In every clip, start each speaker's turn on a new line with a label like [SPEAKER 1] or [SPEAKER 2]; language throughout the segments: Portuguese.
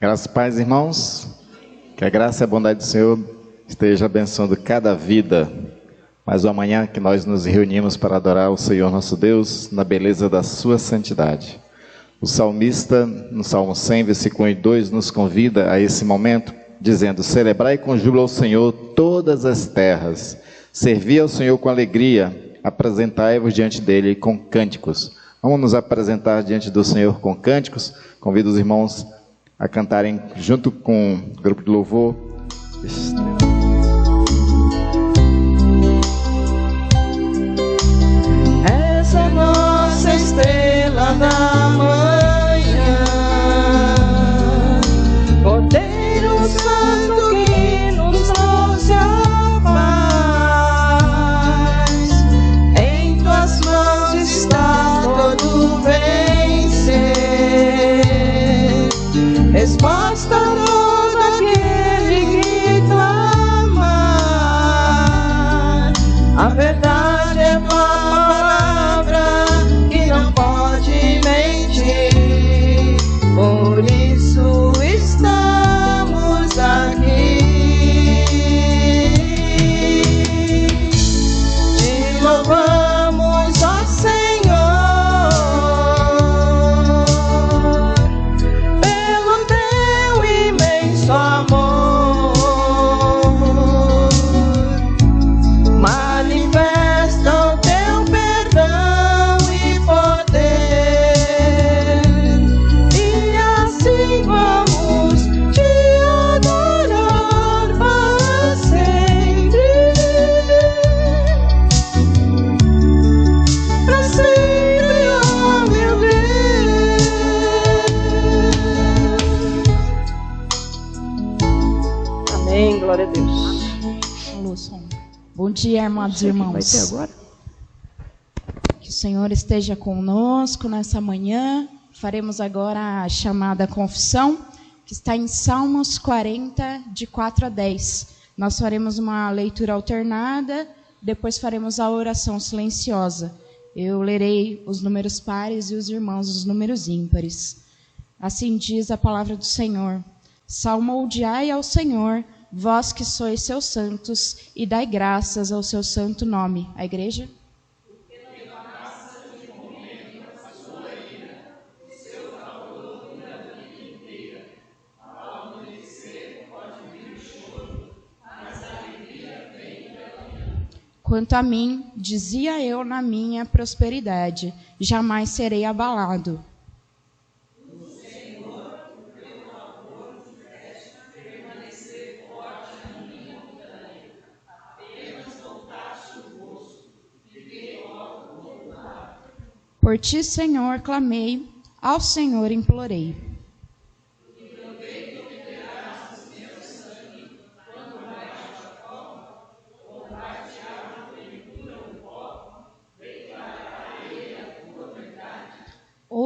[SPEAKER 1] Graças e paz, irmãos. Que a graça e a bondade do Senhor esteja abençoando cada vida. Mais uma manhã que nós nos reunimos para adorar o Senhor nosso Deus na beleza da sua santidade. O salmista, no Salmo 100, versículo 1 e 2, nos convida a esse momento, dizendo: celebrai com júbilo ao Senhor todas as terras, servi ao Senhor com alegria, apresentai-vos diante dele com cânticos. Vamos nos apresentar diante do Senhor com cânticos. Convido os irmãos a cantarem junto com o grupo de louvor.
[SPEAKER 2] Essa é nossa estrela da manhã, Cordeiro Santo que nos trouxe a paz. Em tuas mãos está todo vencer. Resposta a todo aquele que clamar. A verdade é uma palavra que não pode mentir. Por isso estamos aqui. Te louvamos, ó Senhor, amor, manifesta o teu perdão e poder, e assim vamos te adorar para sempre, oh meu Deus. Amém, glória a Deus.
[SPEAKER 3] Bom dia, amados irmãos.
[SPEAKER 2] Vai ter agora?
[SPEAKER 3] Que o Senhor esteja conosco nessa manhã. Faremos agora a chamada confissão, que está em Salmos 40, de 4 a 10. Nós faremos uma leitura alternada, depois faremos a oração silenciosa. Eu lerei os números pares e os irmãos os números ímpares. Assim diz a palavra do Senhor: salmodiai ao Senhor, vós que sois seus santos, e dai graças ao seu santo nome. A igreja? Quanto a mim, dizia eu na minha prosperidade, jamais serei abalado. Por ti, Senhor, clamei, ao Senhor implorei.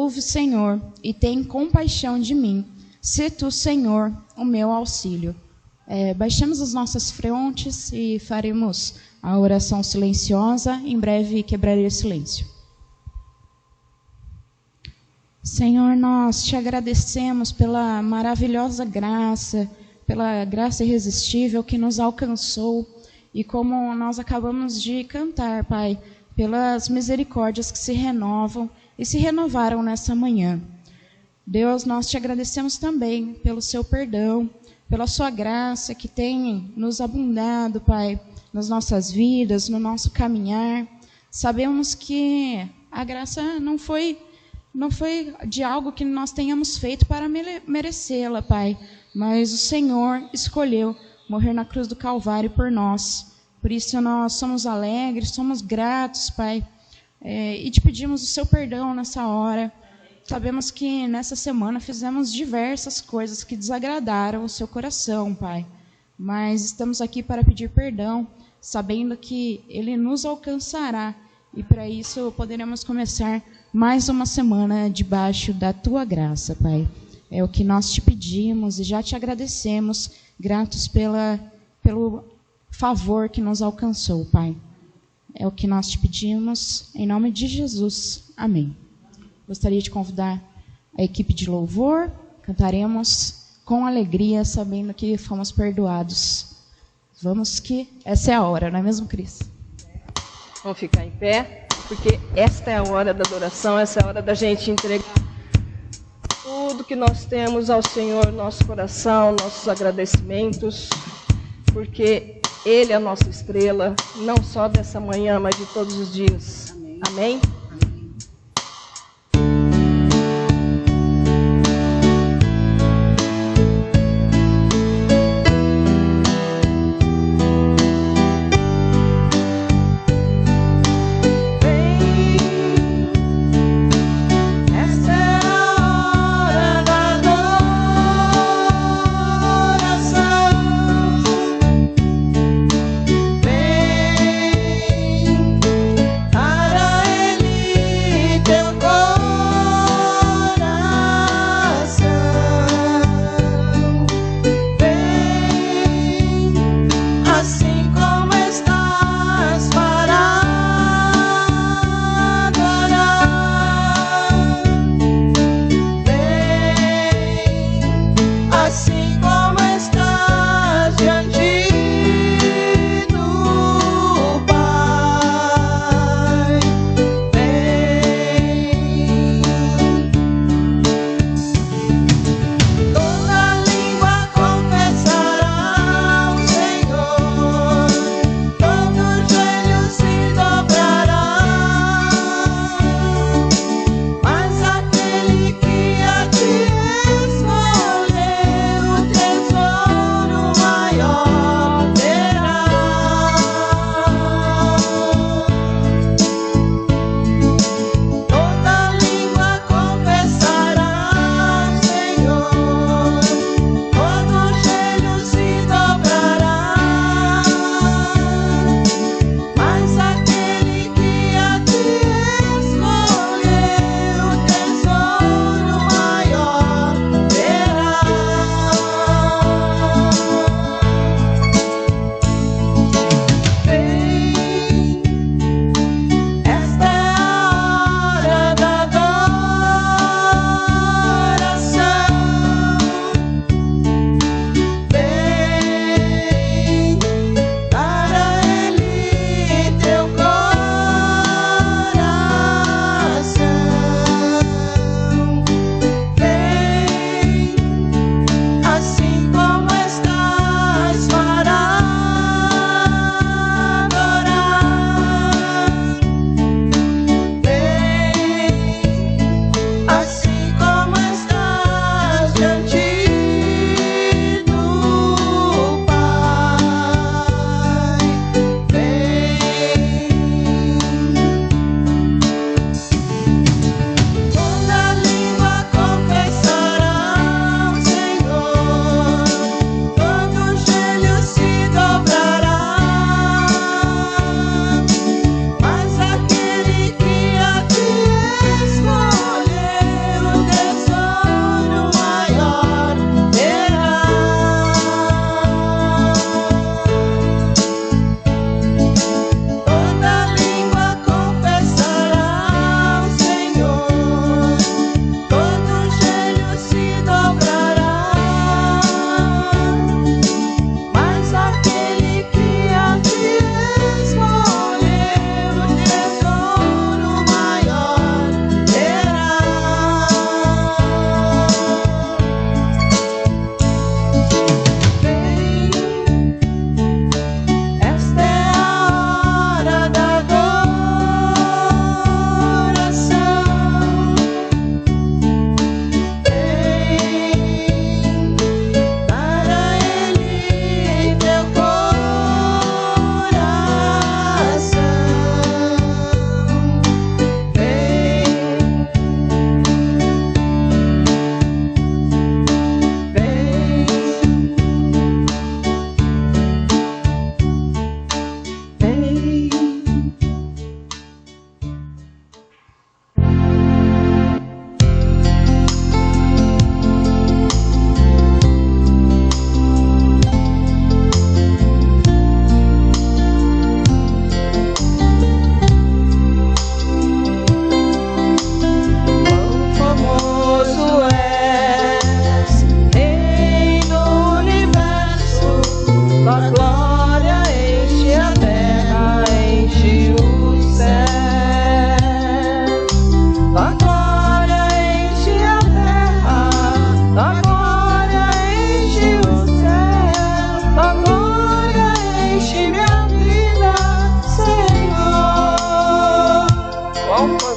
[SPEAKER 3] Ouve, Senhor, e tem compaixão de mim. Sê tu, Senhor, o meu auxílio. Baixemos as nossas frontes e faremos a oração silenciosa. Em breve quebrarei o silêncio. Senhor, nós te agradecemos pela maravilhosa graça, pela graça irresistível que nos alcançou e como nós acabamos de cantar, Pai, pelas misericórdias que se renovam e se renovaram nessa manhã. Deus, nós te agradecemos também pelo seu perdão, pela sua graça que tem nos abundado, Pai, nas nossas vidas, no nosso caminhar. Sabemos que a graça não foi de algo que nós tenhamos feito para merecê-la, Pai, mas o Senhor escolheu morrer na cruz do Calvário por nós. Por isso nós somos alegres, somos gratos, Pai, e te pedimos o seu perdão nessa hora. Sabemos que nessa semana fizemos diversas coisas que desagradaram o seu coração, Pai, mas estamos aqui para pedir perdão, sabendo que Ele nos alcançará, e para isso poderemos começar mais uma semana debaixo da Tua graça, Pai. É o que nós te pedimos e já te agradecemos, gratos pelo favor que nos alcançou, Pai. É o que nós te pedimos, em nome de Jesus. Amém. Gostaria de convidar a equipe de louvor. Cantaremos com alegria, sabendo que fomos perdoados. Vamos que essa é a hora, não é mesmo, Cris?
[SPEAKER 2] Vamos ficar em pé, porque esta é a hora da adoração, essa é a hora da gente entregar tudo que nós temos ao Senhor, nosso coração, nossos agradecimentos, porque Ele é a nossa estrela, não só dessa manhã, mas de todos os dias. Amém?
[SPEAKER 4] Para Ele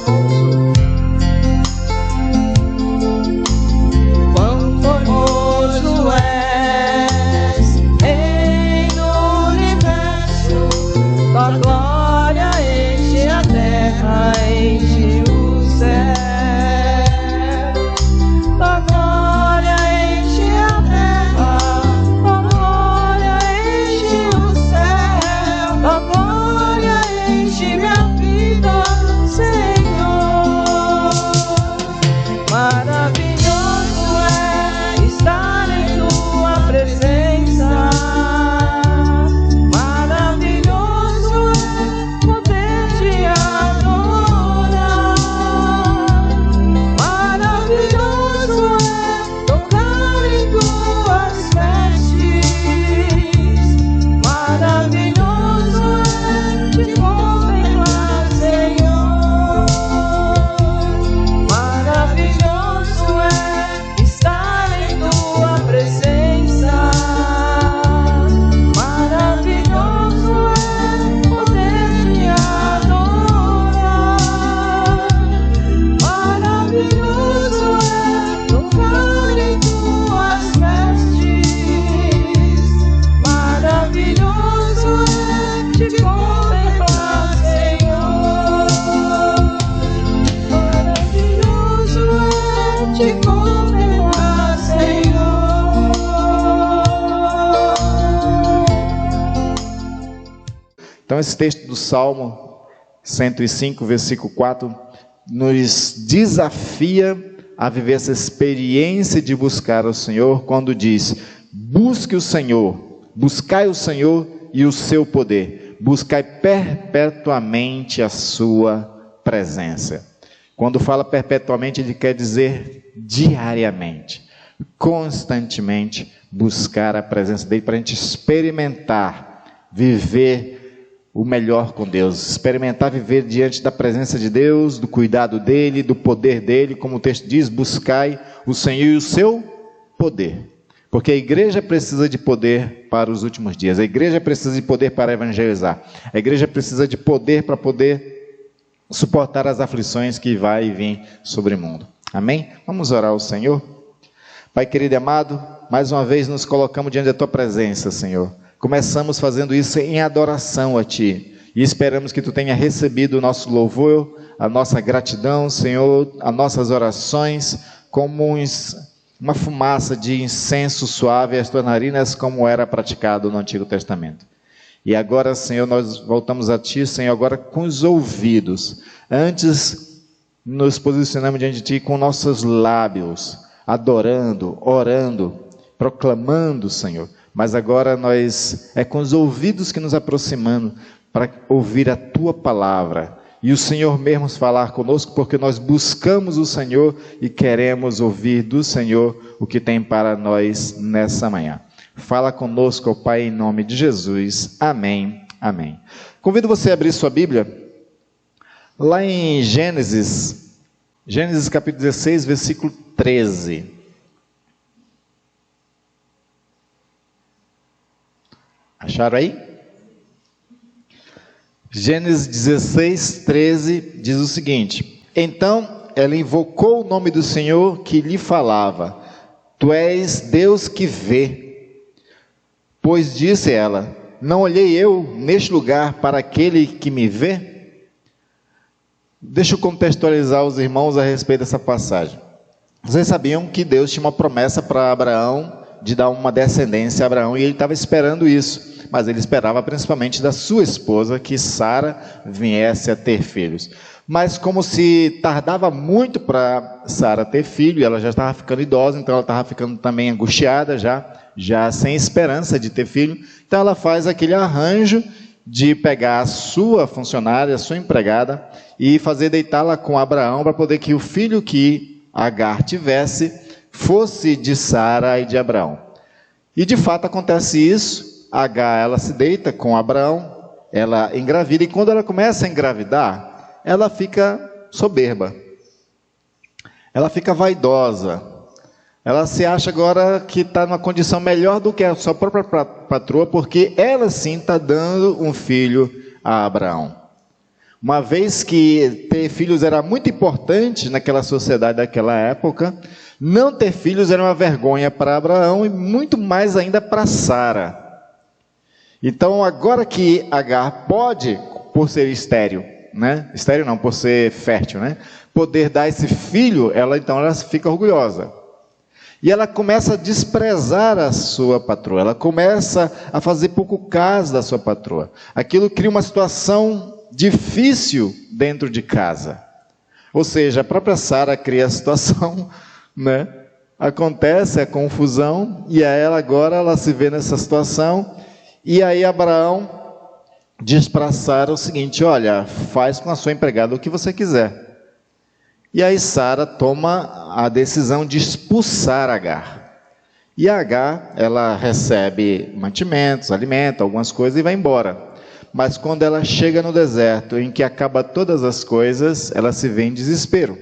[SPEAKER 2] formoso. Quão formoso és no universo, tua glória enche a terra, enche o céu. Tua glória enche a terra, tua glória enche o céu, tua glória enche minha vida, Senhor. Maravilhoso é estar em tua presença. Maravilhoso é poder te adorar. Maravilhoso é tocar em tuas vestes. Maravilhoso é te contemplar, Senhor. Maravilhoso é estar em tua presença. Maravilhoso é poder te adorar. Maravilhoso é tocar em tuas vestes. Maravilhoso é te contemplar, Senhor. Maravilhoso é te contemplar, Senhor.
[SPEAKER 1] Então esse texto do Salmo 105, versículo 4, nos desafia a viver essa experiência de buscar o Senhor, quando diz: busque o Senhor, buscai o Senhor e o seu poder, buscai perpetuamente a sua presença. Quando fala perpetuamente, ele quer dizer diariamente, constantemente buscar a presença dele, para a gente experimentar, viver o melhor com Deus, experimentar viver diante da presença de Deus, do cuidado dele, do poder dele, como o texto diz: buscai o Senhor e o seu poder. Porque a igreja precisa de poder para os últimos dias, a igreja precisa de poder para evangelizar, a igreja precisa de poder para poder suportar as aflições que vai e vem sobre o mundo. Amém? Vamos orar ao Senhor. Pai querido e amado, mais uma vez nos colocamos diante da tua presença, Senhor. Começamos fazendo isso em adoração a Ti, e esperamos que Tu tenha recebido o nosso louvor, a nossa gratidão, Senhor, as nossas orações, como uma fumaça de incenso suave às Tuas narinas, como era praticado no Antigo Testamento. E agora, Senhor, nós voltamos a Ti, Senhor, agora com os ouvidos. Antes, nos posicionamos diante de Ti com nossos lábios, adorando, orando, proclamando, Senhor. Mas agora é com os ouvidos que nos aproximamos para ouvir a Tua palavra. E o Senhor mesmo falar conosco, porque nós buscamos o Senhor e queremos ouvir do Senhor o que tem para nós nessa manhã. Fala conosco, ó Pai, em nome de Jesus. Amém. Amém. Convido você a abrir sua Bíblia lá em Gênesis capítulo 16, versículo 13. Acharam aí? Gênesis 16, 13 diz o seguinte: então ela invocou o nome do Senhor que lhe falava: Tu és Deus que vê. Pois disse ela: não olhei eu neste lugar para aquele que me vê? Deixa eu contextualizar os irmãos a respeito dessa passagem. Vocês sabiam que Deus tinha uma promessa para Abraão de dar uma descendência a Abraão, e ele estava esperando isso, mas ele esperava principalmente da sua esposa, que Sara viesse a ter filhos. Mas como se tardava muito para Sara ter filho, e ela já estava ficando idosa, então ela estava ficando também angustiada, já sem esperança de ter filho, então ela faz aquele arranjo de pegar a sua funcionária, a sua empregada, e fazer deitá-la com Abraão, para poder que o filho que Agar tivesse fosse de Sara e de Abraão. E de fato acontece isso. Agar, ela se deita com Abraão, ela engravida, e quando ela começa a engravidar, ela fica soberba, ela fica vaidosa, ela se acha agora que está numa condição melhor do que a sua própria patroa, porque ela sim está dando um filho a Abraão. Uma vez que ter filhos era muito importante naquela sociedade daquela época, não ter filhos era uma vergonha para Abraão e muito mais ainda para Sara. Então, agora que Agar pode, por ser estéril, né? Estéril não, por ser fértil, né? Poder dar esse filho, ela fica orgulhosa. E ela começa a desprezar a sua patroa, ela começa a fazer pouco caso da sua patroa. Aquilo cria uma situação difícil dentro de casa. Ou seja, a própria Sara cria a situação, né? Acontece a confusão, e a ela agora ela se vê nessa situação, e aí Abraão diz para Sara o seguinte: olha, faz com a sua empregada o que você quiser. E aí Sara toma a decisão de expulsar Agar. E Agar, ela recebe mantimentos, alimento, algumas coisas e vai embora. Mas quando ela chega no deserto, em que acaba todas as coisas, ela se vê em desespero.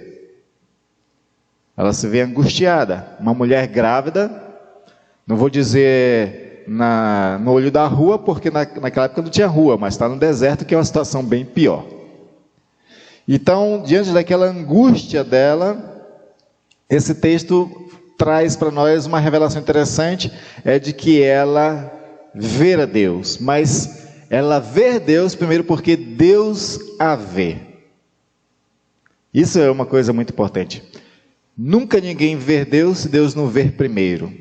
[SPEAKER 1] Ela se vê angustiada. Uma mulher grávida, não vou dizer no olho da rua, porque naquela época não tinha rua, mas está no deserto, que é uma situação bem pior. Então, diante daquela angústia dela, esse texto traz para nós uma revelação interessante, é de que ela vê a Deus, mas ela vê Deus primeiro porque Deus a vê. Isso é uma coisa muito importante. Nunca ninguém vê Deus se Deus não ver primeiro.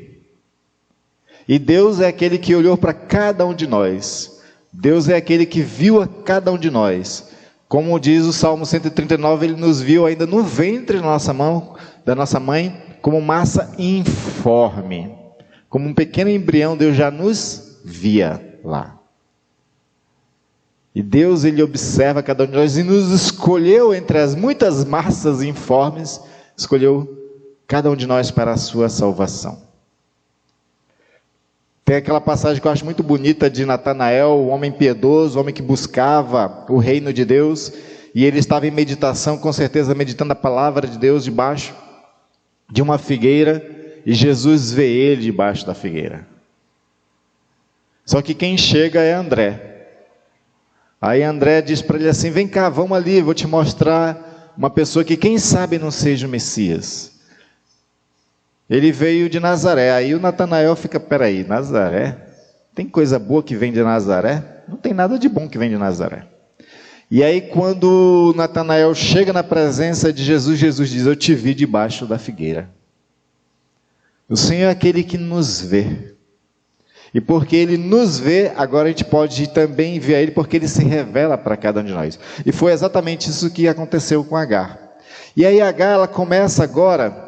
[SPEAKER 1] E Deus é aquele que olhou para cada um de nós. Deus é aquele que viu a cada um de nós. Como diz o Salmo 139, Ele nos viu ainda no ventre da nossa mãe, como massa informe. Como um pequeno embrião, Deus já nos via lá. E Deus, Ele observa cada um de nós e nos escolheu entre as muitas massas informes, escolheu cada um de nós para a sua salvação. Tem aquela passagem que eu acho muito bonita de Natanael, o homem piedoso, o homem que buscava o reino de Deus, e ele estava em meditação, com certeza meditando a palavra de Deus debaixo de uma figueira, e Jesus vê ele debaixo da figueira. Só que quem chega é André. Aí André diz para ele assim: vem cá, vamos ali, vou te mostrar uma pessoa que quem sabe não seja o Messias. Ele veio de Nazaré. Aí o Natanael fica: peraí, Nazaré? Tem coisa boa que vem de Nazaré? Não tem nada de bom que vem de Nazaré. E aí quando Natanael chega na presença de Jesus, Jesus diz: eu te vi debaixo da figueira. O Senhor é aquele que nos vê. E porque Ele nos vê, agora a gente pode também ver a Ele, porque Ele se revela para cada um de nós. E foi exatamente isso que aconteceu com Agar. E aí Agar, ela começa agora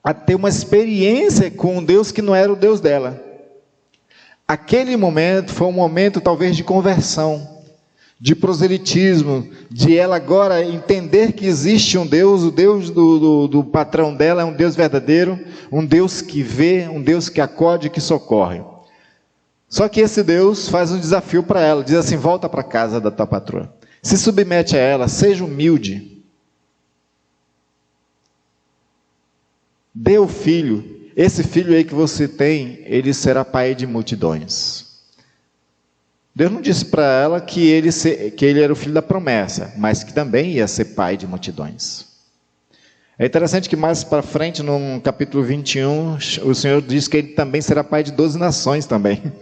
[SPEAKER 1] a ter uma experiência com um Deus que não era o Deus dela. Aquele momento foi um momento talvez de conversão, de proselitismo, de ela agora entender que existe um Deus, o Deus do patrão dela é um Deus verdadeiro, um Deus que vê, um Deus que acode e que socorre. Só que esse Deus faz um desafio para ela, diz assim: volta para a casa da tua patroa, se submete a ela, seja humilde. Dê o filho, esse filho aí que você tem, ele será pai de multidões. Deus não disse para ela que ele era o filho da promessa, mas que também ia ser pai de multidões. É interessante que mais para frente, no capítulo 21, o Senhor diz que ele também será pai de 12 nações também.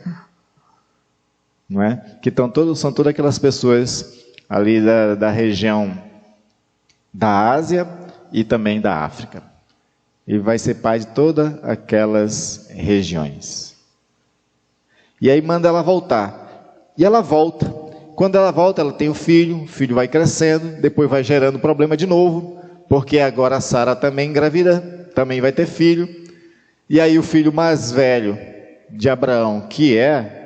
[SPEAKER 1] Não é? Que são todas aquelas pessoas ali da região da Ásia e também da África. E vai ser pai de todas aquelas regiões. E aí manda ela voltar. E ela volta. Quando ela volta, ela tem o filho vai crescendo, depois vai gerando problema de novo, porque agora a Sara também engravida, também vai ter filho. E aí o filho mais velho de Abraão, que é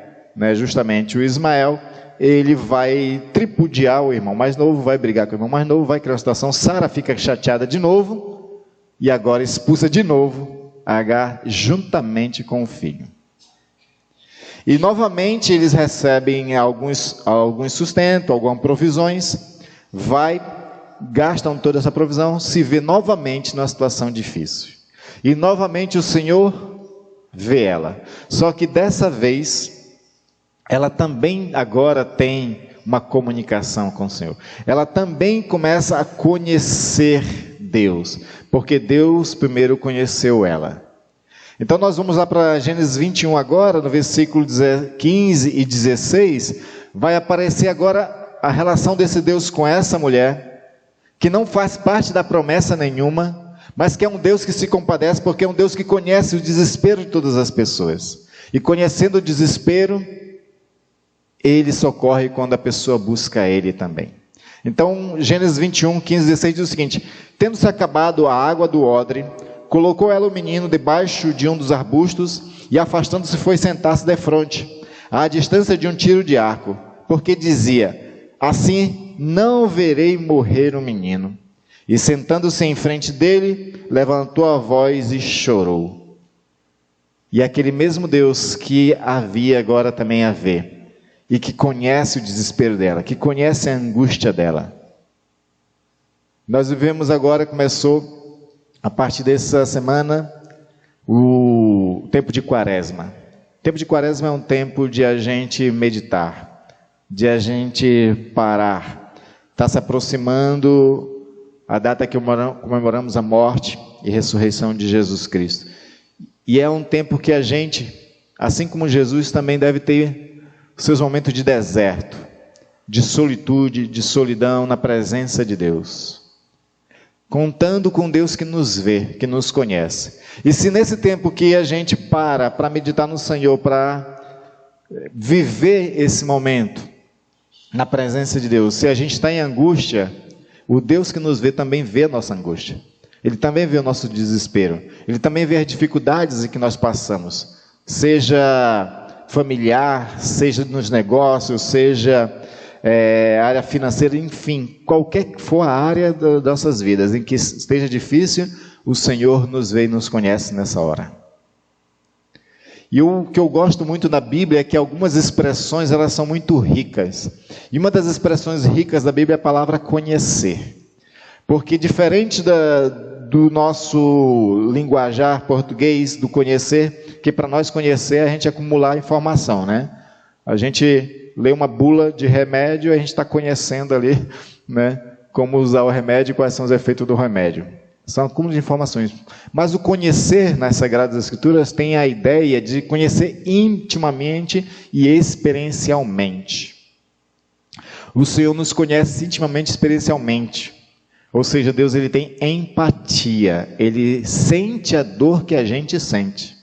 [SPEAKER 1] justamente o Ismael, ele vai tripudiar o irmão mais novo, vai brigar com o irmão mais novo, vai criar uma situação. Sara fica chateada de novo, e agora expulsa de novo Agar juntamente com o filho. E novamente eles recebem alguns sustento, algumas provisões, gastam toda essa provisão, se vê novamente numa situação difícil. E novamente o Senhor vê ela. Só que dessa vez, ela também agora tem uma comunicação com o Senhor. Ela também começa a conhecer Deus, porque Deus primeiro conheceu ela. Então nós vamos lá para Gênesis 21 agora, no versículo 15 e 16, vai aparecer agora a relação desse Deus com essa mulher, que não faz parte da promessa nenhuma, mas que é um Deus que se compadece, porque é um Deus que conhece o desespero de todas as pessoas. E conhecendo o desespero, Ele socorre quando a pessoa busca Ele também. Então, Gênesis 21, 15 e 16 diz o seguinte: tendo-se acabado a água do odre, colocou ela o menino debaixo de um dos arbustos, e afastando-se foi sentar-se defronte, à distância de um tiro de arco, porque dizia: assim não verei morrer o menino. E sentando-se em frente dele, levantou a voz e chorou. E aquele mesmo Deus que havia agora também a ver, e que conhece o desespero dela, que conhece a angústia dela. Nós vivemos agora, começou a partir dessa semana, o tempo de Quaresma. O tempo de Quaresma é um tempo de a gente meditar, de a gente parar. Está se aproximando a data que comemoramos a morte e ressurreição de Jesus Cristo. E é um tempo que a gente, assim como Jesus, também deve ter seus momentos de deserto, de solitude, de solidão na presença de Deus. Contando com Deus que nos vê, que nos conhece. E se nesse tempo que a gente para meditar no Senhor, para viver esse momento na presença de Deus, se a gente está em angústia, o Deus que nos vê também vê a nossa angústia. Ele também vê o nosso desespero. Ele também vê as dificuldades em que nós passamos. Seja familiar, seja nos negócios, seja área financeira, enfim, qualquer que for a área das nossas vidas em que esteja difícil, o Senhor nos vê e nos conhece nessa hora. E o que eu gosto muito da Bíblia é que algumas expressões, elas são muito ricas. E uma das expressões ricas da Bíblia é a palavra conhecer. Porque diferente do nosso linguajar português, do conhecer, que para nós conhecer é a gente acumular informação, né? A gente lê uma bula de remédio, a gente está conhecendo ali, né, como usar o remédio e quais são os efeitos do remédio. São acúmulos de informações. Mas o conhecer nas Sagradas Escrituras tem a ideia de conhecer intimamente e experiencialmente. O Senhor nos conhece intimamente e experiencialmente. Ou seja, Deus, ele tem empatia. Ele sente a dor que a gente sente.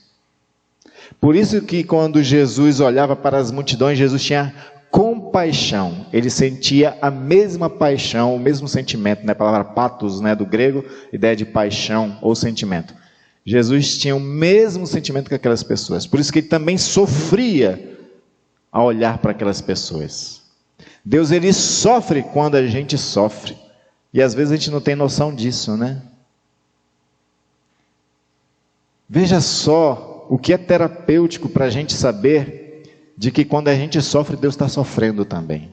[SPEAKER 1] Por isso que quando Jesus olhava para as multidões, Jesus tinha compaixão. Ele sentia a mesma paixão, o mesmo sentimento, né? A palavra pathos, né? Do grego, ideia de paixão ou sentimento. Jesus tinha o mesmo sentimento que aquelas pessoas. Por isso que ele também sofria ao olhar para aquelas pessoas. Deus, ele sofre quando a gente sofre. E às vezes a gente não tem noção disso, né? Veja só o que é terapêutico para a gente saber de que quando a gente sofre, Deus está sofrendo também.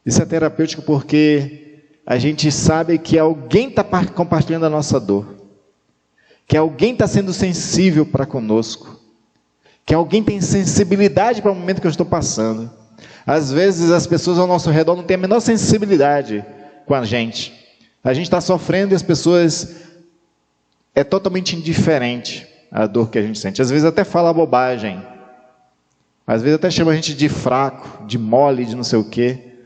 [SPEAKER 1] Isso é terapêutico porque a gente sabe que alguém está compartilhando a nossa dor, que alguém está sendo sensível para conosco, que alguém tem sensibilidade para o momento que eu estou passando. Às vezes as pessoas ao nosso redor não têm a menor sensibilidade com a gente. A gente está sofrendo e as pessoas... é totalmente indiferente à dor que a gente sente. Às vezes até fala bobagem. Às vezes até chama a gente de fraco, de mole, de não sei o quê.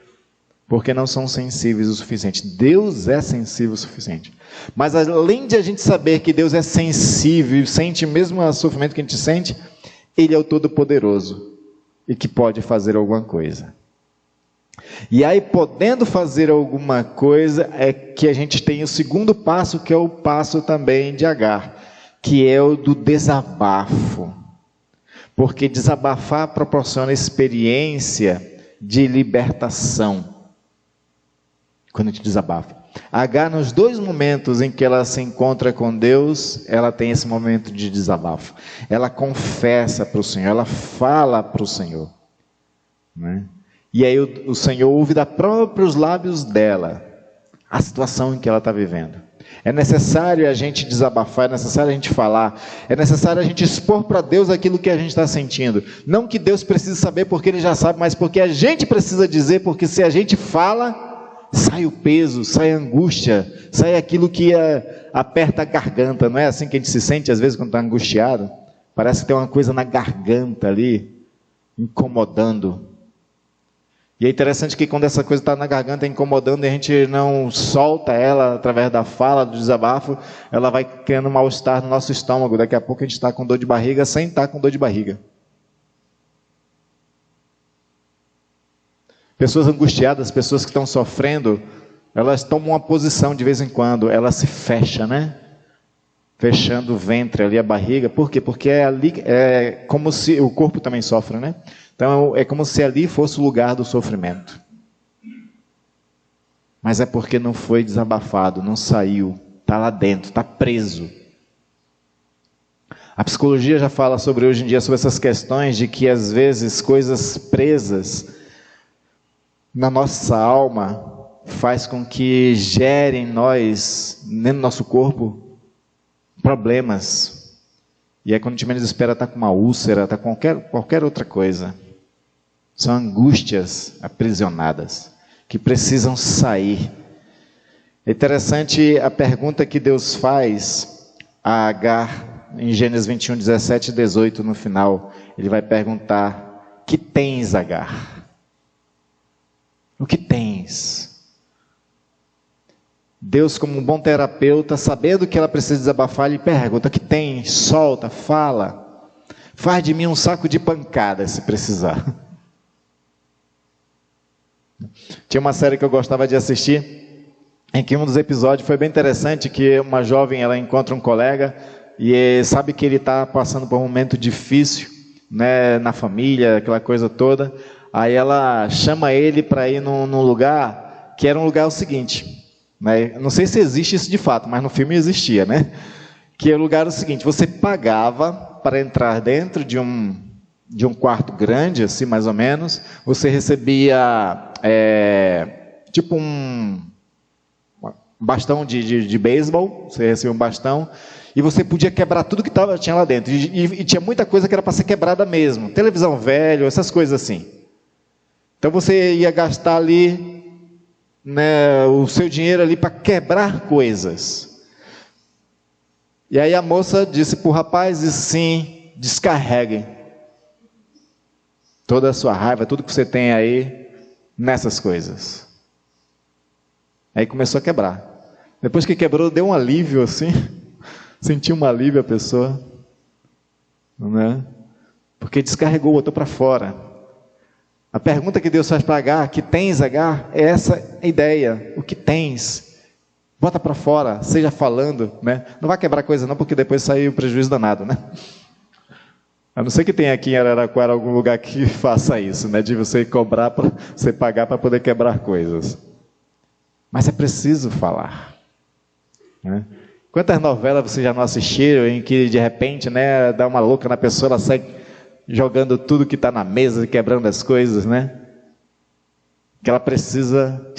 [SPEAKER 1] Porque não são sensíveis o suficiente. Deus é sensível o suficiente. Mas além de a gente saber que Deus é sensível e sente mesmo o sofrimento que a gente sente, Ele é o Todo-Poderoso e que pode fazer alguma coisa. E aí, podendo fazer alguma coisa, é que a gente tem o segundo passo, que é o passo também de Agar, que é o do desabafo. Porque desabafar proporciona experiência de libertação. Quando a gente desabafa. Agar, nos dois momentos em que ela se encontra com Deus, ela tem esse momento de desabafo. Ela confessa para o Senhor, ela fala para o Senhor, né? E aí o Senhor ouve dos próprios lábios dela a situação em que ela está vivendo. É necessário a gente desabafar, é necessário a gente falar, é necessário a gente expor para Deus aquilo que a gente está sentindo. Não que Deus precise saber porque Ele já sabe, mas porque a gente precisa dizer, porque se a gente fala, sai o peso, sai a angústia, sai aquilo que aperta a garganta. Não é assim que a gente se sente às vezes quando está angustiado? Parece que tem uma coisa na garganta ali, incomodando. E é interessante que quando essa coisa está na garganta incomodando e a gente não solta ela através da fala, do desabafo, ela vai criando um mal-estar no nosso estômago. Daqui a pouco a gente está com dor de barriga sem estar com dor de barriga. Pessoas angustiadas, pessoas que estão sofrendo, elas tomam uma posição de vez em quando, ela se fecha, né? Fechando o ventre ali, a barriga. Por quê? Porque é como se o corpo também sofre, né? Então é como se ali fosse o lugar do sofrimento. Mas é porque não foi desabafado, não saiu, está lá dentro, está preso. A psicologia já fala sobre hoje em dia sobre essas questões de que às vezes coisas presas na nossa alma faz com que gere em nós, dentro do nosso corpo, problemas. E aí quando a gente menos espera, está com uma úlcera, está com qualquer outra coisa. São angústias aprisionadas, que precisam sair. É interessante a pergunta que Deus faz a Agar, em Gênesis 21, 17 e 18, no final. Ele vai perguntar: que tens, Agar? O que tens? Deus, como um bom terapeuta, sabendo que ela precisa desabafar, lhe pergunta: que tens? Solta, fala. Faz de mim um saco de pancada, se precisar. Tinha uma série que eu gostava de assistir, em que um dos episódios foi bem interessante, que uma jovem, ela encontra um colega, e sabe que ele está passando por um momento difícil, né, na família, aquela coisa toda. Aí ela chama ele para ir num lugar, que era um lugar o seguinte, né, não sei se existe isso de fato, mas no filme existia, né? Que é o lugar o seguinte: você pagava para entrar dentro de um quarto grande, assim, mais ou menos. Você recebia tipo um bastão de beisebol. Você recebia um bastão e você podia quebrar tudo que tinha lá dentro. E tinha muita coisa que era para ser quebrada mesmo. Televisão velha, essas coisas assim. Então você ia gastar ali, né, o seu dinheiro ali para quebrar coisas. E aí a moça disse para o rapaz, sim, descarreguem toda a sua raiva, tudo que você tem aí, nessas coisas. Aí começou a quebrar. Depois que quebrou, deu um alívio assim. Sentiu um alívio a pessoa, né? Porque descarregou, botou para fora. A pergunta que Deus faz para Agar: que tens, Agar? É essa ideia. O que tens? Bota para fora, seja falando, né? Não vai quebrar coisa não, porque depois sai o prejuízo danado, né? A não ser que tenha aqui em Araraquara algum lugar que faça isso, né? De você cobrar, você pagar para poder quebrar coisas. Mas é preciso falar, né? Quantas novelas você já não assistiu em que de repente, né, dá uma louca na pessoa, ela sai jogando tudo que está na mesa, quebrando as coisas, né? Que ela precisa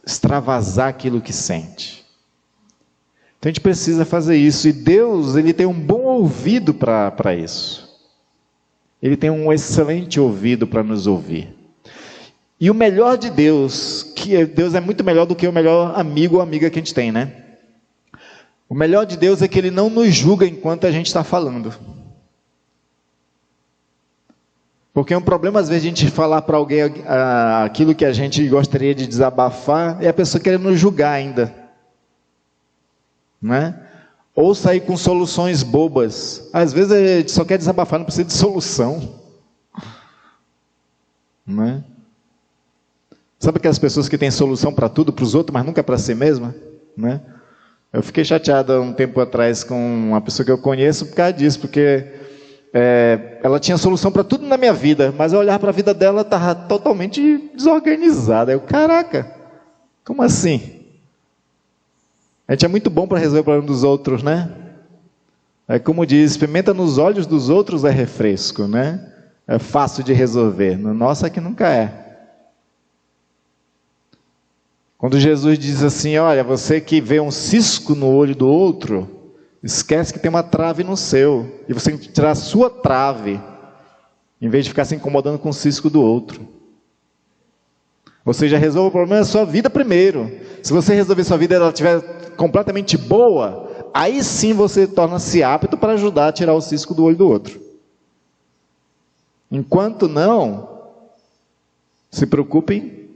[SPEAKER 1] extravasar aquilo que sente. Então a gente precisa fazer isso. E Deus, Ele tem um bom ouvido para isso. Ele tem um excelente ouvido para nos ouvir. E o melhor de Deus, que Deus é muito melhor do que o melhor amigo ou amiga que a gente tem, né? O melhor de Deus é que Ele não nos julga enquanto a gente está falando. Porque é um problema, às vezes, a gente falar para alguém aquilo que a gente gostaria de desabafar, e a pessoa querer nos julgar ainda, né? Ou sair com soluções bobas. Às vezes a gente só quer desabafar, não precisa de solução, né? Sabe aquelas pessoas que têm solução para tudo, para os outros, mas nunca para si mesma, né? Eu fiquei chateado há um tempo atrás com uma pessoa que eu conheço por causa disso, porque ela tinha solução para tudo na minha vida, mas ao olhar para a vida dela, estava totalmente desorganizada. Eu, caraca, como assim? A gente é muito bom para resolver o problema dos outros, né? É como diz, pimenta nos olhos dos outros é refresco, né? É fácil de resolver. No nosso é que nunca é. Quando Jesus diz assim, olha, você que vê um cisco no olho do outro, esquece que tem uma trave no seu, e você tem que tirar a sua trave, em vez de ficar se incomodando com o cisco do outro. Ou seja, resolva o problema da sua vida primeiro. Se você resolver sua vida e ela estiver completamente boa, aí sim você torna-se apto para ajudar a tirar o cisco do olho do outro. Enquanto não, se preocupem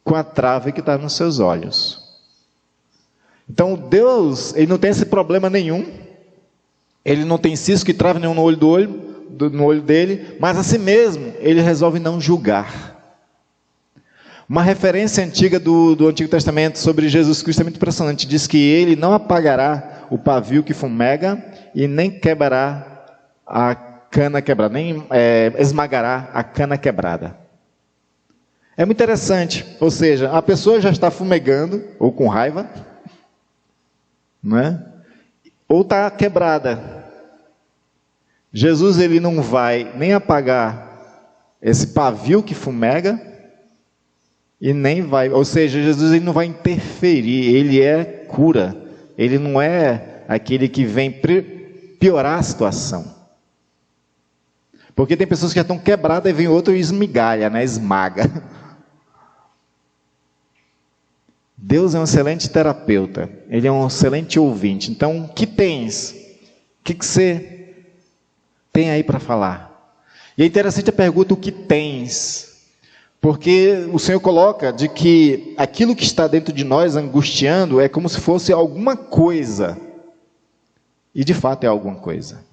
[SPEAKER 1] com a trave que está nos seus olhos. Então Deus, Ele não tem esse problema nenhum. Ele não tem cisco e trave nenhum no olho dele, mas assim mesmo, Ele resolve não julgar. Uma referência antiga do Antigo Testamento sobre Jesus Cristo é muito impressionante. Diz que Ele não apagará o pavio que fumega e nem quebrará a cana quebrada, nem esmagará a cana quebrada. É muito interessante, ou seja, a pessoa já está fumegando, ou com raiva, não é? Ou está quebrada. Jesus, Ele não vai nem apagar esse pavio que fumega, e nem vai, ou seja, Jesus, Ele não vai interferir, Ele é cura, Ele não é aquele que vem piorar a situação. Porque tem pessoas que já estão quebradas e vem outro e esmigalha, né? Esmaga. Deus é um excelente terapeuta, Ele é um excelente ouvinte. Então, o que tens? O que você tem aí para falar? E é interessante a pergunta, o que tens? Porque o Senhor coloca de que aquilo que está dentro de nós angustiando é como se fosse alguma coisa. E de fato é alguma coisa.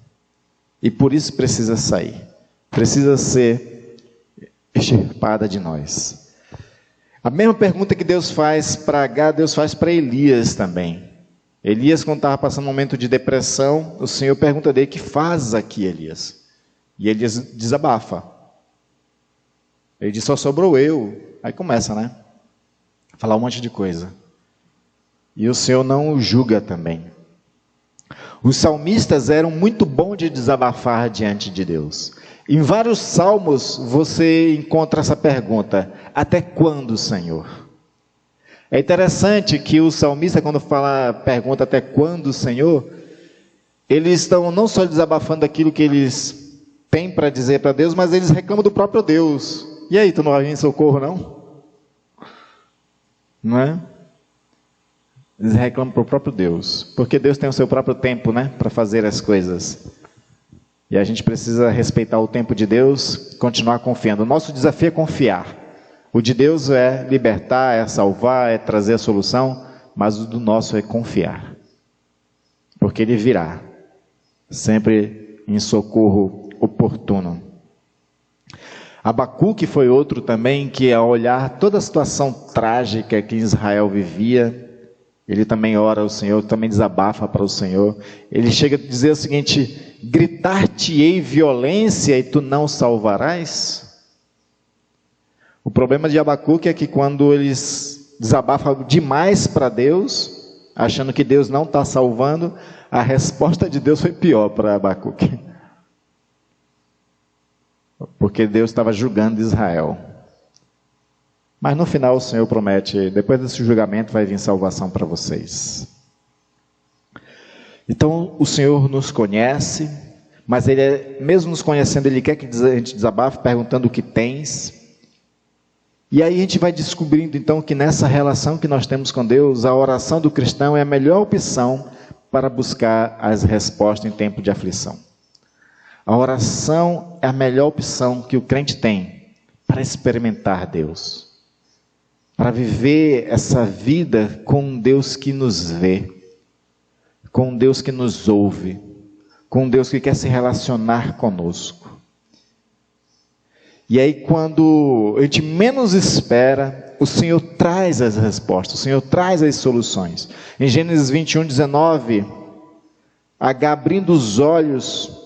[SPEAKER 1] E por isso precisa sair. Precisa ser extirpada de nós. A mesma pergunta que Deus faz para Agar, Deus faz para Elias também. Elias, quando estava passando um momento de depressão, o Senhor pergunta dele, que fazes aqui, Elias? E Elias desabafa. Ele diz, só sobrou eu. Aí começa, né? Falar um monte de coisa. E o Senhor não o julga também. Os salmistas eram muito bons de desabafar diante de Deus. Em vários salmos você encontra essa pergunta, até quando, Senhor? É interessante que o salmista, quando pergunta até quando, Senhor, eles estão não só desabafando aquilo que eles têm para dizer para Deus, mas eles reclamam do próprio Deus. E aí, tu não vai vir em socorro, não? Não é? Eles reclamam para o próprio Deus, porque Deus tem o seu próprio tempo, né, para fazer as coisas. E a gente precisa respeitar o tempo de Deus, continuar confiando. O nosso desafio é confiar. O de Deus é libertar, é salvar, é trazer a solução, mas o do nosso é confiar. Porque Ele virá, sempre em socorro oportuno. Abacuque foi outro também que, ao olhar toda a situação trágica que Israel vivia, ele também ora ao Senhor, também desabafa para o Senhor. Ele chega a dizer o seguinte, gritar-te-ei violência e tu não salvarás? O problema de Abacuque é que quando eles desabafam demais para Deus, achando que Deus não está salvando, a resposta de Deus foi pior para Abacuque. Porque Deus estava julgando Israel. Mas no final o Senhor promete, depois desse julgamento vai vir salvação para vocês. Então o Senhor nos conhece, mas Ele, mesmo nos conhecendo, Ele quer que a gente desabafe perguntando o que tens. E aí a gente vai descobrindo então que nessa relação que nós temos com Deus, a oração do cristão é a melhor opção para buscar as respostas em tempo de aflição. A oração é a melhor opção que o crente tem para experimentar Deus. Para viver essa vida com um Deus que nos vê, com um Deus que nos ouve, com um Deus que quer se relacionar conosco. E aí quando a gente menos espera, o Senhor traz as respostas, o Senhor traz as soluções. Em Gênesis 21, 19, Agar abrindo os olhos,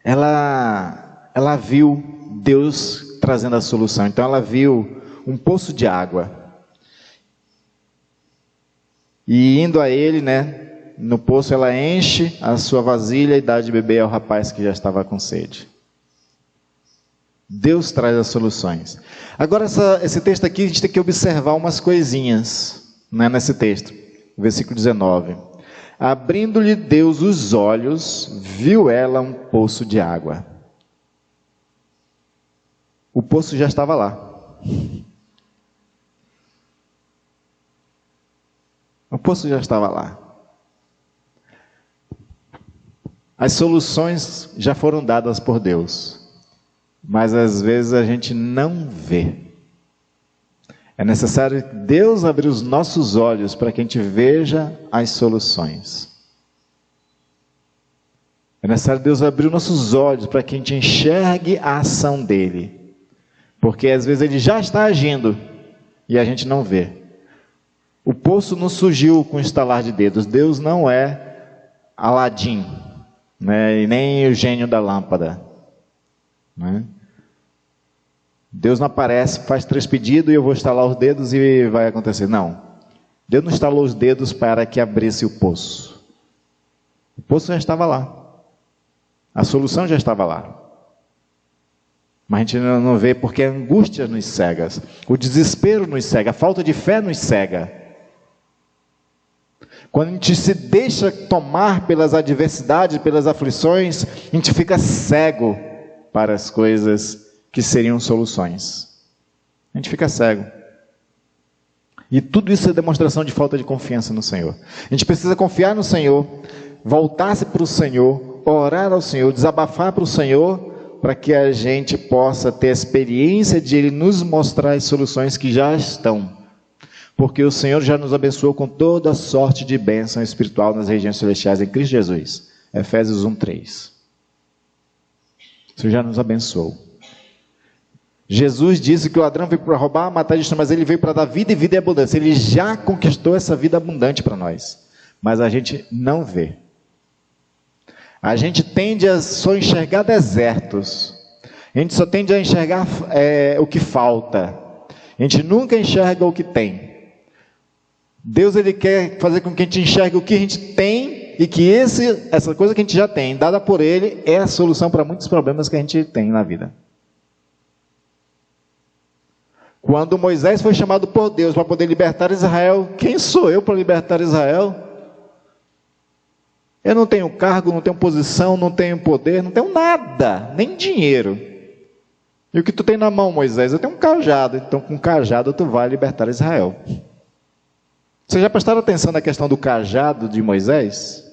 [SPEAKER 1] ela viu Deus trazendo a solução. Então ela viu um poço de água. E indo a ele, né, no poço ela enche a sua vasilha e dá de beber ao rapaz que já estava com sede. Deus traz as soluções. Agora, esse texto aqui, a gente tem que observar umas coisinhas, né, nesse texto. Versículo 19. Abrindo-lhe Deus os olhos, viu ela um poço de água. O poço já estava lá. O poço já estava lá. As soluções já foram dadas por Deus, mas às vezes a gente não vê. É necessário Deus abrir os nossos olhos para que a gente veja as soluções. É necessário Deus abrir os nossos olhos para que a gente enxergue a ação dele. Porque às vezes ele já está agindo e a gente não vê. O poço não surgiu com estalar de dedos. Deus não é Aladim, né? E nem o gênio da lâmpada, né? Deus não aparece, faz 3 pedidos e eu vou estalar os dedos e vai acontecer. Não. Deus não estalou os dedos para que abrisse o poço. O poço já estava lá. A solução já estava lá. Mas a gente não vê porque a angústia nos cega, o desespero nos cega, a falta de fé nos cega. Quando a gente se deixa tomar pelas adversidades, pelas aflições, a gente fica cego para as coisas que seriam soluções. A gente fica cego. E tudo isso é demonstração de falta de confiança no Senhor. A gente precisa confiar no Senhor, voltar-se para o Senhor, orar ao Senhor, desabafar para o Senhor, para que a gente possa ter a experiência de Ele nos mostrar as soluções que já estão. Porque o Senhor já nos abençoou com toda sorte de bênção espiritual nas regiões celestiais em Cristo Jesus. Efésios 1:3. O Senhor já nos abençoou. Jesus disse que o ladrão veio para roubar, matar e destruir, mas ele veio para dar vida e vida em abundância. Ele já conquistou essa vida abundante para nós. Mas a gente não vê. A gente tende a só enxergar desertos. A gente só tende a enxergar o que falta. A gente nunca enxerga o que tem. Deus, Ele quer fazer com que a gente enxergue o que a gente tem e que essa coisa que a gente já tem, dada por Ele, é a solução para muitos problemas que a gente tem na vida. Quando Moisés foi chamado por Deus para poder libertar Israel, quem sou eu para libertar Israel? Eu não tenho cargo, não tenho posição, não tenho poder, não tenho nada, nem dinheiro. E o que tu tem na mão, Moisés? Eu tenho um cajado, então com o cajado tu vai libertar Israel. Vocês já prestaram atenção na questão do cajado de Moisés?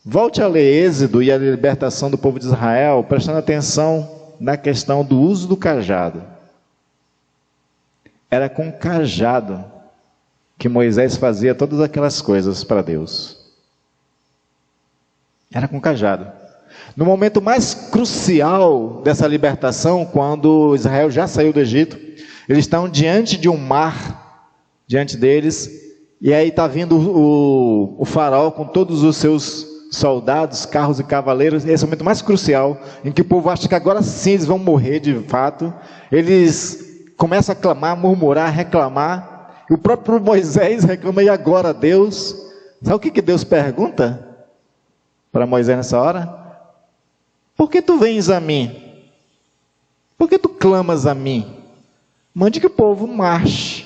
[SPEAKER 1] Volte a ler Êxodo e a libertação do povo de Israel, prestando atenção na questão do uso do cajado. Era com o cajado que Moisés fazia todas aquelas coisas para Deus. Era com o cajado. No momento mais crucial dessa libertação, quando Israel já saiu do Egito, eles estão diante de um mar, diante deles, e aí está vindo o faraó com todos os seus soldados, carros e cavaleiros. Esse é o momento mais crucial, em que o povo acha que agora sim eles vão morrer de fato. Eles começam a clamar, murmurar, reclamar. E o próprio Moisés reclama: e agora, Deus? Sabe o que Deus pergunta para Moisés nessa hora? Por que tu vens a mim? Por que tu clamas a mim? Mande que o povo marche.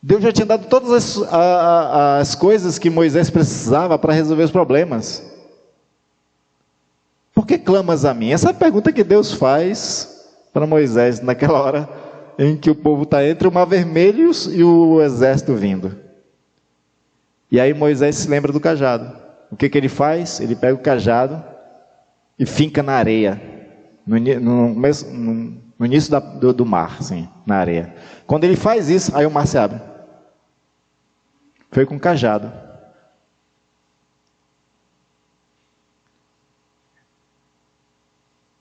[SPEAKER 1] Deus já tinha dado todas as coisas que Moisés precisava para resolver os problemas. Por que clamas a mim? Essa é a pergunta que Deus faz para Moisés naquela hora em que o povo está entre o Mar Vermelho e o exército vindo. E aí Moisés se lembra do cajado. O que ele faz? Ele pega o cajado e finca na areia, no início do mar, assim, na areia. Quando ele faz isso, aí o mar se abre. Foi com o cajado.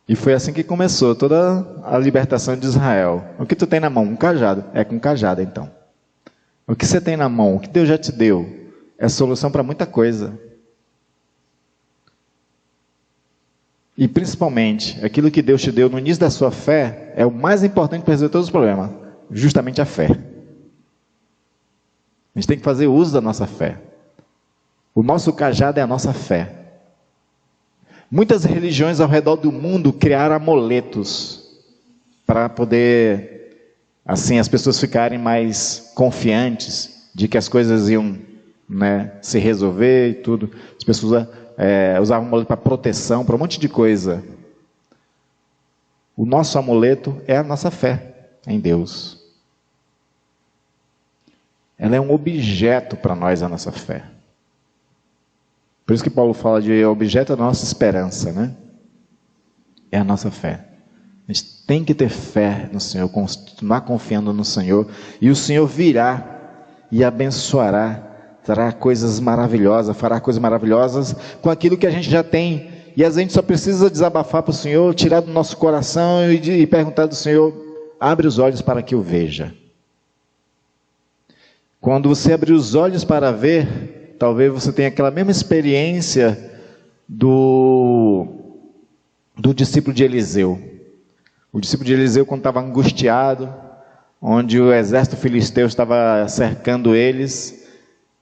[SPEAKER 1] E foi assim que começou toda a libertação de Israel. O que tu tem na mão? Um cajado. É com cajado, então. O que você tem na mão? O que Deus já te deu? É solução para muita coisa. E principalmente, aquilo que Deus te deu no início da sua fé é o mais importante para resolver todos os problemas. Justamente a fé. A gente tem que fazer uso da nossa fé. O nosso cajado é a nossa fé. Muitas religiões ao redor do mundo criaram amuletos para poder, assim, as pessoas ficarem mais confiantes de que as coisas iam, né, se resolver e tudo. As pessoas usavam amuleto para proteção, para um monte de coisa. O nosso amuleto é a nossa fé em Deus. Ela é um objeto para nós, a nossa fé. Por isso que Paulo fala de objeto da nossa esperança, né? É a nossa fé. A gente tem que ter fé no Senhor, continuar confiando no Senhor, e o Senhor virá e abençoará, trará coisas maravilhosas, fará coisas maravilhosas com aquilo que a gente já tem. E às vezes a gente só precisa desabafar para o Senhor, tirar do nosso coração e perguntar do Senhor, abre os olhos para que eu veja. Quando você abrir os olhos para ver, talvez você tenha aquela mesma experiência do discípulo de Eliseu. O discípulo de Eliseu, quando estava angustiado, onde o exército filisteu estava cercando eles,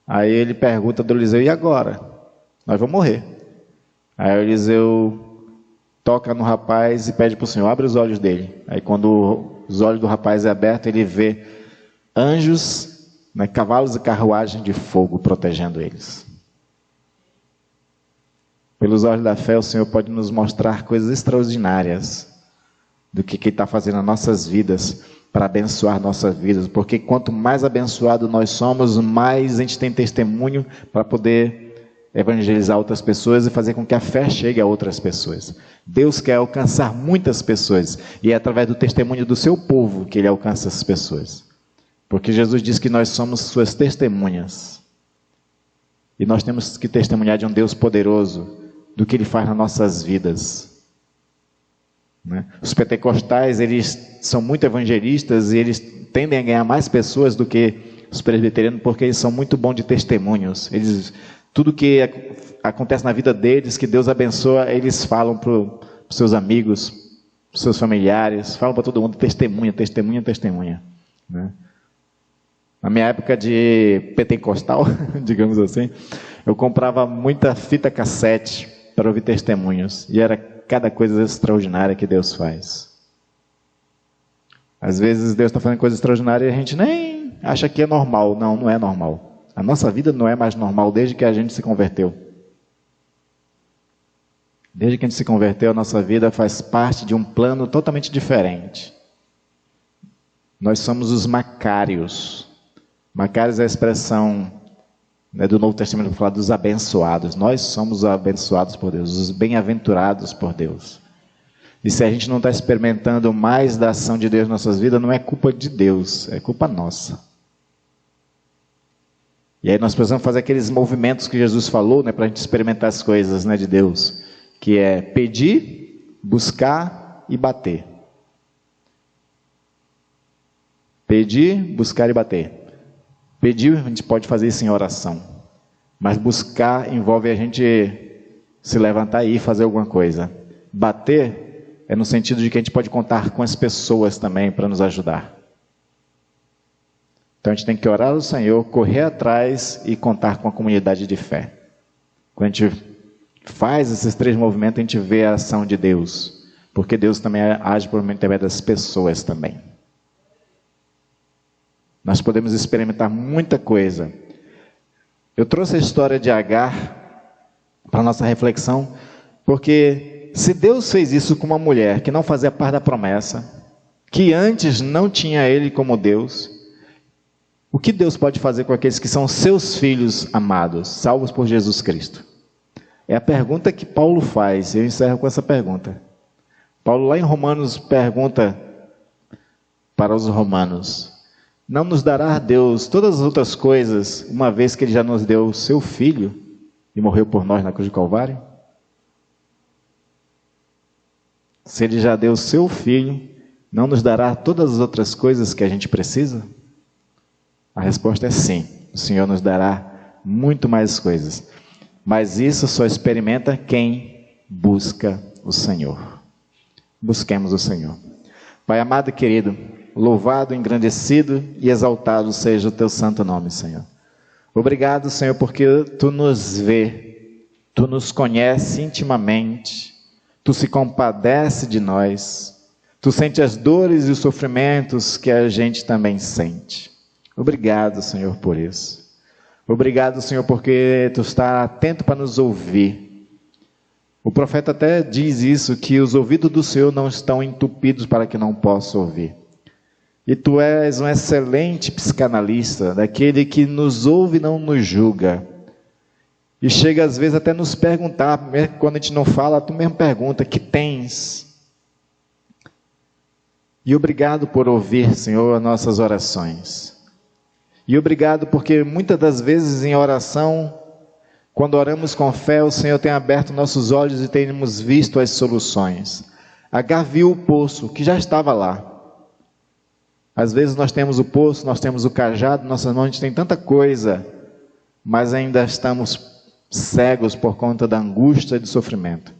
[SPEAKER 1] aí ele pergunta do Eliseu, e agora? Nós vamos morrer. Aí o Eliseu toca no rapaz e pede para o Senhor, abre os olhos dele. Aí quando os olhos do rapaz é aberto, ele vê anjos, né, cavalos e carruagem de fogo protegendo eles. Pelos olhos da fé, o Senhor pode nos mostrar coisas extraordinárias do que Ele está fazendo nas nossas vidas, para abençoar nossas vidas, porque quanto mais abençoado nós somos, mais a gente tem testemunho para poder evangelizar outras pessoas e fazer com que a fé chegue a outras pessoas. Deus quer alcançar muitas pessoas, e é através do testemunho do seu povo que Ele alcança essas pessoas. Porque Jesus diz que nós somos suas testemunhas. E nós temos que testemunhar de um Deus poderoso, do que Ele faz nas nossas vidas. Né? Os pentecostais, eles são muito evangelistas e eles tendem a ganhar mais pessoas do que os presbiterianos, porque eles são muito bons de testemunhos. Tudo que acontece na vida deles, que Deus abençoa, eles falam para os seus amigos, para os seus familiares, falam para todo mundo, testemunha, testemunha, testemunha. Né? Na minha época de pentecostal, digamos assim, eu comprava muita fita cassete para ouvir testemunhos. E era cada coisa extraordinária que Deus faz. Às vezes Deus está fazendo coisa extraordinária e a gente nem acha que é normal. Não, não é normal. A nossa vida não é mais normal desde que a gente se converteu. Desde que a gente se converteu, a nossa vida faz parte de um plano totalmente diferente. Nós somos os macários. Macários é a expressão, né, do Novo Testamento para falar dos abençoados. Nós somos abençoados por Deus, os bem-aventurados por Deus. E se a gente não está experimentando mais da ação de Deus em nossas vidas, não é culpa de Deus, é culpa nossa. E aí nós precisamos fazer aqueles movimentos que Jesus falou, né, para a gente experimentar as coisas, né, de Deus, que é pedir, buscar e bater. Pedir, buscar e bater. Pedir, a gente pode fazer isso em oração, mas buscar envolve a gente se levantar e ir fazer alguma coisa. Bater é no sentido de que a gente pode contar com as pessoas também para nos ajudar. Então a gente tem que orar ao Senhor, correr atrás e contar com a comunidade de fé. Quando a gente faz esses três movimentos, a gente vê a ação de Deus, porque Deus também age por meio das pessoas também. Nós podemos experimentar muita coisa. Eu trouxe a história de Agar para a nossa reflexão, porque se Deus fez isso com uma mulher que não fazia parte da promessa, que antes não tinha Ele como Deus, o que Deus pode fazer com aqueles que são seus filhos amados, salvos por Jesus Cristo? É a pergunta que Paulo faz, eu encerro com essa pergunta. Paulo lá em Romanos pergunta para os romanos: não nos dará Deus todas as outras coisas, uma vez que Ele já nos deu o seu Filho e morreu por nós na cruz do Calvário? Se Ele já deu o seu Filho, não nos dará todas as outras coisas que a gente precisa? A resposta é sim. O Senhor nos dará muito mais coisas. Mas isso só experimenta quem busca o Senhor. Busquemos o Senhor. Pai amado e querido, louvado, engrandecido e exaltado seja o Teu santo nome, Senhor. Obrigado, Senhor, porque Tu nos vê Tu nos conheces intimamente, Tu se compadece de nós, Tu sente as dores e os sofrimentos que a gente também sente. Obrigado, Senhor, por isso. Obrigado, Senhor, porque Tu está atento para nos ouvir. O profeta até diz isso, que os ouvidos do Senhor não estão entupidos para que não possa ouvir. E Tu és um excelente psicanalista, daquele que nos ouve e não nos julga. E chega às vezes até nos perguntar, mesmo quando a gente não fala, Tu mesmo pergunta, que tens? E obrigado por ouvir, Senhor, as nossas orações. E obrigado porque muitas das vezes em oração, quando oramos com fé, o Senhor tem aberto nossos olhos e temos visto as soluções. Agar viu o poço, que já estava lá. Às vezes nós temos o poço, nós temos o cajado, nossas mãos, a gente tem tanta coisa, mas ainda estamos cegos por conta da angústia e do sofrimento.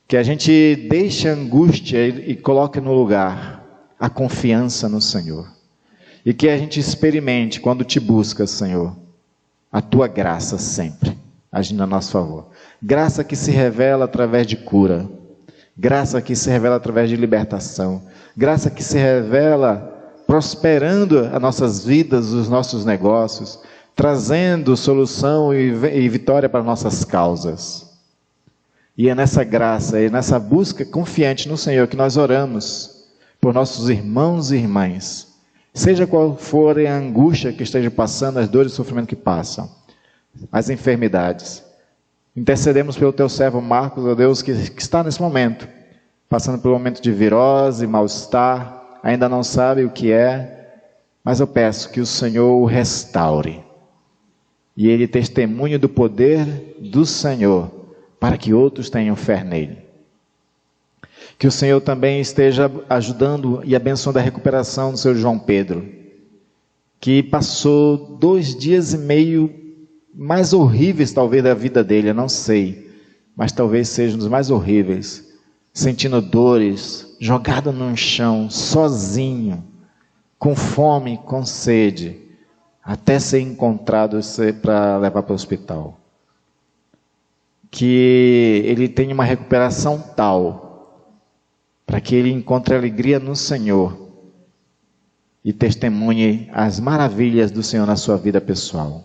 [SPEAKER 1] Que a gente deixe a angústia e coloque no lugar a confiança no Senhor. E que a gente experimente, quando Te busca, Senhor, a Tua graça sempre, agindo a nosso favor. Graça que se revela através de cura. Graça que se revela através de libertação. Graça que se revela prosperando as nossas vidas, os nossos negócios, trazendo solução e vitória para nossas causas. E é nessa graça, é nessa busca confiante no Senhor que nós oramos por nossos irmãos e irmãs, seja qual for a angústia que esteja passando, as dores e o sofrimento que passam, as enfermidades. Intercedemos pelo Teu servo Marcos, ó Deus, que está nesse momento, passando por um momento de virose, mal-estar, ainda não sabe o que é, mas eu peço que o Senhor o restaure. E ele testemunhe do poder do Senhor, para que outros tenham fé nele. Que o Senhor também esteja ajudando e abençoando a recuperação do seu João Pedro, que passou 2 dias e meio mais horríveis talvez da vida dele, eu não sei, mas talvez sejam os mais horríveis, sentindo dores, jogado no chão, sozinho, com fome, com sede, até ser encontrado para levar para o hospital. Que ele tenha uma recuperação tal, para que ele encontre alegria no Senhor e testemunhe as maravilhas do Senhor na sua vida pessoal.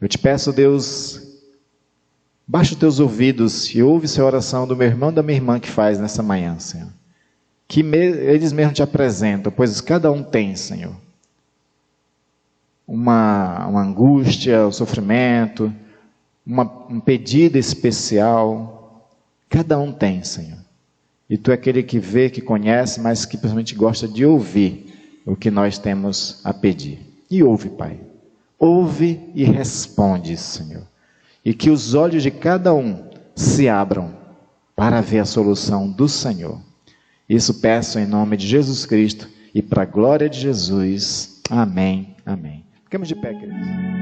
[SPEAKER 1] Eu te peço, Deus, baixa os teus ouvidos e ouve essa oração do meu irmão e da minha irmã que faz nessa manhã, Senhor. Que eles mesmos te apresentam, pois cada um tem, Senhor, uma angústia, um sofrimento, um pedido especial. Cada um tem, Senhor. E Tu é aquele que vê, que conhece, mas que principalmente gosta de ouvir o que nós temos a pedir. E ouve, Pai. Ouve e responde, Senhor. E que os olhos de cada um se abram para ver a solução do Senhor. Isso peço em nome de Jesus Cristo e para a glória de Jesus. Amém, amém. Ficamos de pé, queridos.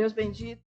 [SPEAKER 2] Deus bendito.